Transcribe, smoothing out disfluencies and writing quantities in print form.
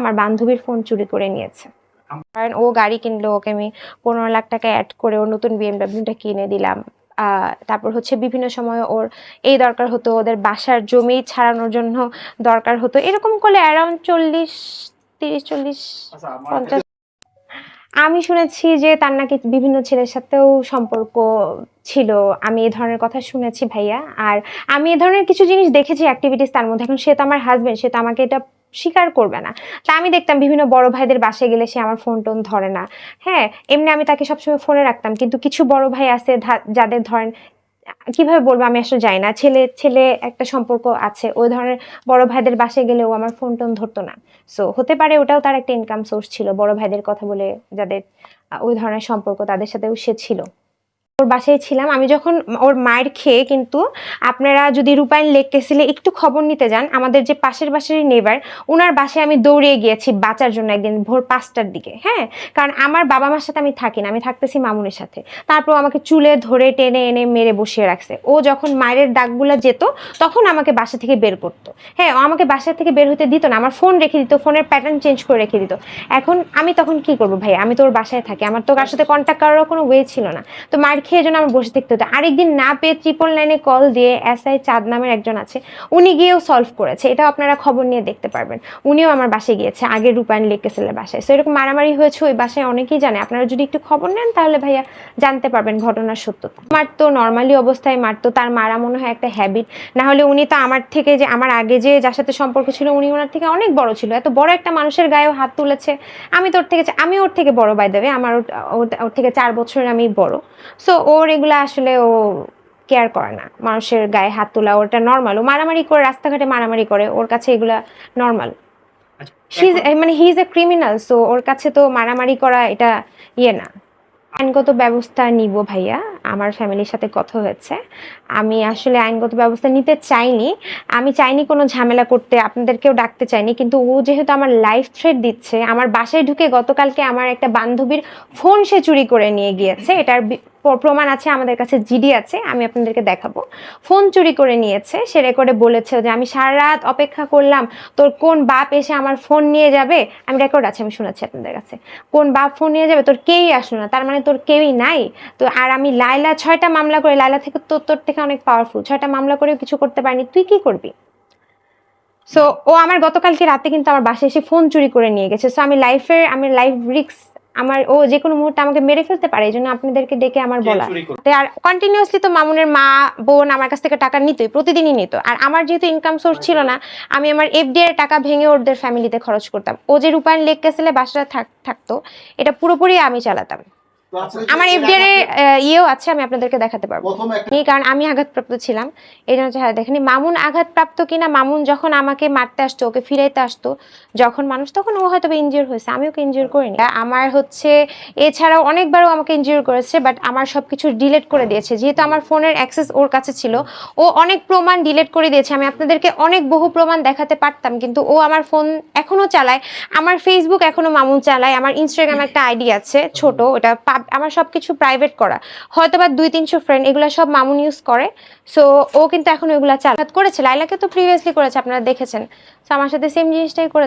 আমার বান্ধবীর ফোন চুরি করে নিয়েছে। কারণ ও গাড়ি কিনলো, ওকে আমি 15 লাখ টাকা অ্যাড করে ওর নতুন বিএমডাব্লিউটা কিনে দিলাম। তারপর হচ্ছে বিভিন্ন সময় ওর এই দরকার হতো, ওদের বাসার জমি ছাড়ানোর জন্য দরকার হতো, এরকম করলে অ্যারাউন্ড 40, 30, 40, 50। আমি শুনেছি যে তার নাকি বিভিন্ন ছেলের সাথেও সম্পর্ক ছিল। আমি এই ধরনের কথা শুনেছি ভাইয়া। আর আমি এ ধরনের কিছু জিনিস দেখেছি অ্যাক্টিভিটিস তার মধ্যে। এখন সে তো আমার হাজবেন্ড, সে তো আমাকে এটা স্বীকার করবে না। তা আমি দেখতাম বিভিন্ন বড় ভাইদের বাসায় গেলে সে আমার ফোন টোন ধরে না। হ্যাঁ, এমনি আমি তাকে সবসময় ফোনে রাখতাম, কিন্তু কিছু বড় ভাই আছে যাদের ধরেন কিভাবে বলবো আমি আসলে জানি না, ছেলে ছেলে একটা সম্পর্ক আছে, ওই ধরনের বড় ভাইদের বাসায় গেলেও আমার ফোন টোন ধরতো না। সো হতে পারে ওটাও তার একটা ইনকাম সোর্স ছিল, বড় ভাইদের কথা বলে যাদের ওই ধরনের সম্পর্ক তাদের সাথেও সে ছিল। ওর বাসায় ছিলাম আমি যখন ওর মায়ের খেয়ে, কিন্তু আপনারা যদি রূপায়ণ লেক ক্যাসেলে একটু খবর নিতে যান, আমাদের যে পাশের বাসারই নেবার, ওনার বাসায় আমি দৌড়িয়ে গিয়েছি বাঁচার জন্য একদিন ভোর 5টার দিকে। হ্যাঁ, কারণ আমার বাবা মার সাথে আমি থাকি না, আমি থাকতেছি মামুনের সাথে। তারপর আমাকে চুলে ধরে টেনে এনে মেরে বসিয়ে রাখছে। ও যখন মায়ের ডাকগুলো যেত তখন আমাকে বাসা থেকে বের করতো। হ্যাঁ, ও আমাকে বাসা থেকে বের হতে দিত না, আমার ফোন রেখে দিত, ফোনের প্যাটার্ন চেঞ্জ করে রেখে দিত। এখন আমি তখন কি করবো ভাই, আমি তো ওর বাসায় থাকি, আমার তো কার সাথে কন্ট্যাক্ট করারও কোনো ওয়ে ছিল না। তো মার খেয়ে জন্য আমার বসে থাকতে হতো। আরেকদিন না পেয়ে 999-এ কল দিয়ে SI চাঁদ নামের একজন আছে, উনি গিয়েও সলভ করেছে। এটাও আপনারা খবর নিয়ে দেখতে পারবেন। উনিও আমার বাসায় গিয়েছে, আগে রূপায়ণ লেক ক্যাসেলের বাসায়। সো এরকম মারামারি হয়েছে ওই বাসায়, অনেকেই জানে। আপনারা যদি একটু খবর নেন তাহলে ভাইয়া জানতে পারবেন ঘটনার সত্যতা। মারতো নর্মালি অবস্থায় মারতো, তার মারা মনে হয় একটা হ্যাবিট। না হলে উনি তো আমার থেকে, যে আমার আগে যে যার সাথে সম্পর্ক ছিল, উনি ওনার থেকে অনেক বড় ছিল। এত বড় একটা মানুষের গায়েও হাত তুলেছে। আমি ওর থেকে বড়, বাই দ্য ওয়ে। আমার ওর থেকে 4 বছরের আমি বড়। সো ওর এগুলা আসলে ও কেয়ার করে না, মানুষের গায়ে হাত তোলা ওটা নর্মাল। ও মারামারি করে, রাস্তাঘাটে মারামারি করে, ওর কাছে এগুলা নর্মাল। মানে he is a criminal, so ওর কাছে তো মারামারি করা এটা ইয়ে না। আইনগত ব্যবস্থা নিব ভাইয়া, আমার ফ্যামিলির সাথে কথা হয়েছে। আমি আসলে আইনগত ব্যবস্থা নিতে চাইনি, আমি চাইনি কোনো ঝামেলা করতে, আপনাদেরকেও ডাকতে চাইনি, কিন্তু ও যেহেতু আমার লাইফ থ্রেট দিচ্ছে, আমার বাসায় ঢুকে গতকালকে আমার একটা বান্ধবীর ফোন সে চুরি করে নিয়ে গিয়েছে। এটার প্রমাণ আছে আমাদের কাছে, জিডি আছে, আমি আপনাদেরকে দেখাবো। ফোন চুরি করে নিয়েছে, সে রেকর্ডে বলেছে যে আমি সারা রাত অপেক্ষা করলাম, তোর কোন বাপ এসে আমার ফোন নিয়ে যাবে। আমি রেকর্ড আছে, আমি শোনাচ্ছি আপনাদের কাছে। কোন বাপ ফোন নিয়ে যাবে, তোর কেউই আসলো না, তার মানে তোর কেউই নাই। তো আর আমি লাইলা 6টা মামলা করে, লাইলা থেকে তোর থেকে অনেক পাওয়ারফুল, 6টা মামলা করেও কিছু করতে পারিনি, তুই কি করবি? সো ও আমার গতকালকে রাতে কিন্তু আমার বাসায় এসে ফোন চুরি করে নিয়ে গেছে। সো আমি লাইফ রিস্ক, আমার ও যে কোনো মুহূর্তে আমাকে মেরে ফেলতে পারে, এই জন্য আপনাদেরকে ডেকে আমার বলা। আর কন্টিনিউয়াসলি তো মামুনের মা বোন আমার কাছ থেকে টাকা নিতই, প্রতিদিনই নিত। আর আমার যেহেতু ইনকাম সোর্স ছিল না, আমি আমার FDI এর টাকা ভেঙে ওদের ফ্যামিলিতে খরচ করতাম। ও যে রূপায়ণ লেক ক্যাসেলে বাসাটা থাকতো, এটা পুরোপুরি আমি চালাতাম। আমার FDI এর ইয়েও আছে, আমি আপনাদেরকে দেখাতে পারবো। কারণ আমি আঘাতপ্রাপ্ত ছিলাম, এই জন্য চেহারা দেখেনি। মামুন আঘাতপ্রাপ্ত কিনা, মামুন যখন আমাকে মারতে আসতো, ওকে ফিরাইতে আসতো যখন মানুষ, তখন ও হয়তো ইনজিওর হয়েছে, আমি ওকে ইনজিওর করিনি। আমার হচ্ছে এছাড়াও অনেকবারও আমাকে ইনজিওর করেছে, বাট আমার সবকিছু ডিলিট করে দিয়েছে। যেহেতু আমার ফোনের অ্যাক্সেস ওর কাছে ছিল, ও অনেক প্রমাণ ডিলিট করে দিয়েছে। আমি আপনাদেরকে বহু প্রমাণ দেখাতে পারতাম, কিন্তু ও আমার ফোন এখনো চালায়, আমার ফেসবুক এখনো মামুন চালায়, আমার ইনস্টাগ্রাম একটা আইডি আছে ছোট, ওটা আমার সবকিছু প্রাইভেট করা, হয়তো বা 200-300 ফ্রেন্ড, এগুলো সব মামুন ইউজ করে। সো ও কিন্তু এখন ওইগুলা চালাত করেছে, লাইলাকে তো প্রিভিয়াসলি করেছে, আপনারা দেখেছেন। সো আমার সাথে সেম জিনিসটাই করে।